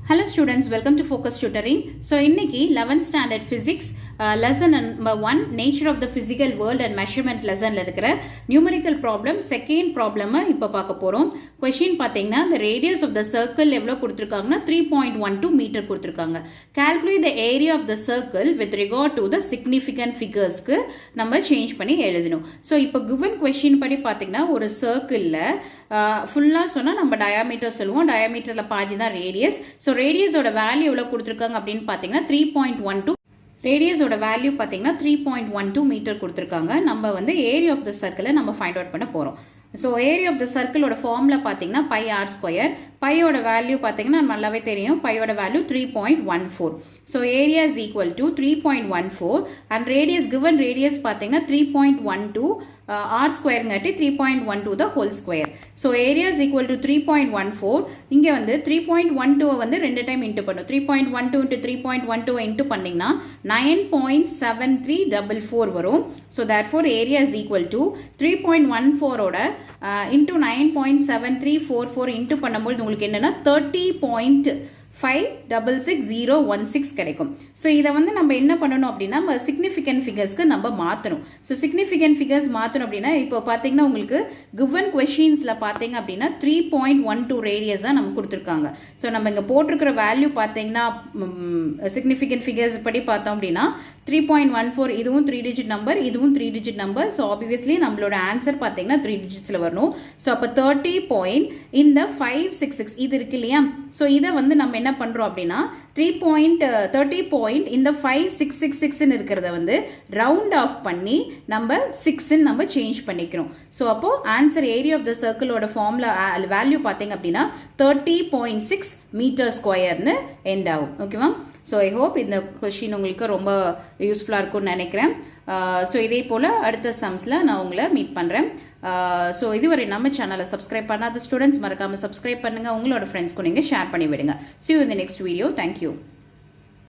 Hello students, welcome to Focus Tutoring. So இன்னைக்கு 11th standard physics lesson number 1 nature of the physical world and measurement lessonல இருக்கிற numerical problem second problem இப்ப பார்க்க போறோம். Question பாத்தீங்கன்னா the radius of the circle எவ்வளவு கொடுத்திருக்காங்கன்னா 3.12 metre கொடுத்திருக்காங்க. Calculate the area of the circle with regard to the significant figuresக்கு நம்ம change பண்ணி எழுதணும். So இப்ப given question படி பாத்தீங்கன்னா ஒரு சர்க்கிள்ல ஃபுல்லா சொன்னா நம்ம டயாமீட்டர் சொல்லுவோம். டயாமீட்டர்ல பாதி தான் ரேடியஸ். ஸோ ரேடியஸோட வேல்யூ எவ்வளோ கொடுத்துருக்காங்க அப்படின்னு பார்த்தீங்கன்னா 3.12 ரேடியஸோட வேல்யூ பார்த்தீங்கன்னா 3.12 மீட்டர் கொடுத்துருக்காங்க. நம்ம வந்து ஏரியா ஆஃப் த சர்க்கிளை நம்ம ஃபைண்ட் அவுட் பண்ண போகிறோம். ஸோ ஏரியா ஆஃப் த சர்க்கிளோட ஃபார்முலா பார்த்தீங்கன்னா பை ஆர் ஸ்கொயர். பையோட வேல்யூ பார்த்தீங்கன்னா நல்லாவே தெரியும். பையோட value 3.14. So area is equal to 3.14 and radius given radius பார்த்தீங்கன்னா 3.12 r square ngati 3.12 the whole square. So area is equal to 3.14. இங்க வந்து 3.12 வந்து ரெண்டு டைம் இன்டு பண்ணும். 3.12 into 3.12 இன்டு பண்ணீங்கன்னா 9.7344 வரும். So therefore area is equal to 3.14 ஓட into 9.7344 into பண்ணும்போது உங்களுக்கு என்னன்னா 30.566016 கிடைக்கும். ஸோ இதை வந்து நம்ம என்ன பண்ணணும் அப்படின்னா நம்ம சிக்னிஃபிகன்ட் ஃபிகர்ஸ்க்கு நம்ம மாற்றணும். ஸோ சிக்னிஃபிகன்ட் ஃபிகர்ஸ் மாற்றணும் அப்படின்னா இப்போ பார்த்தீங்கன்னா உங்களுக்கு கிவன் கொஷின்ஸில் பார்த்தீங்க அப்படின்னா 3.12 ரேடியஸ் தான் நம்ம கொடுத்துருக்காங்க. ஸோ நம்ம இங்கே போட்டிருக்கிற வேல்யூ பார்த்தீங்கன்னா சிக்னிஃபிகன்ட் ஃபிகர்ஸ் படி பார்த்தோம் அப்படின்னா 3.14 இதுவும் 3 டிஜிட் நம்பர், இதுவும் 3 டிஜிட் நம்பர். ஸோ ஆப்வியஸ்லி நம்மளோட ஆன்சர் பார்த்தீங்கன்னா 3 டிஜிட்ஸில் வரணும். ஸோ அப்போ 30.566 இது இருக்கு இல்லையா? ஸோ இதை வந்து நம்ம என்ன பண்ணுறோம் அப்படின்னா 30.566 இருக்கிறத வந்து ரவுண்ட் ஆஃப் பண்ணி நம்ம 6 நம்ம சேஞ்ச் பண்ணிக்கிறோம். ஸோ அப்போ ஆன்சர் ஏரியா ஆஃப் த சர்க்கிளோட ஃபார்முலா வேல்யூ பார்த்தீங்க அப்படின்னா 30.6 மீட்டர் ஸ்கொயர்னு எண்ட் ஆகும். ஓகேவா? ஸோ ஐ ஹோப் இந்த கொஸ்டின் உங்களுக்கு ரொம்ப யூஸ்ஃபுல்லாக இருக்கும்னு நினைக்கிறேன். ஸோ இதே போல் அடுத்த சம்ஸில் நான் உங்களை மீட் பண்ணுறேன். ஸோ இதுவரை நம்ம சேனலை சப்ஸ்கிரைப் பண்ணாத ஸ்டூடெண்ட்ஸ் மறக்காமல் சப்ஸ்கிரைப் பண்ணுங்கள். உங்களோட ஃப்ரெண்ட்ஸ்க்கும் நீங்கள் ஷேர் பண்ணி விடுங்க. See you in the next video. Thank you.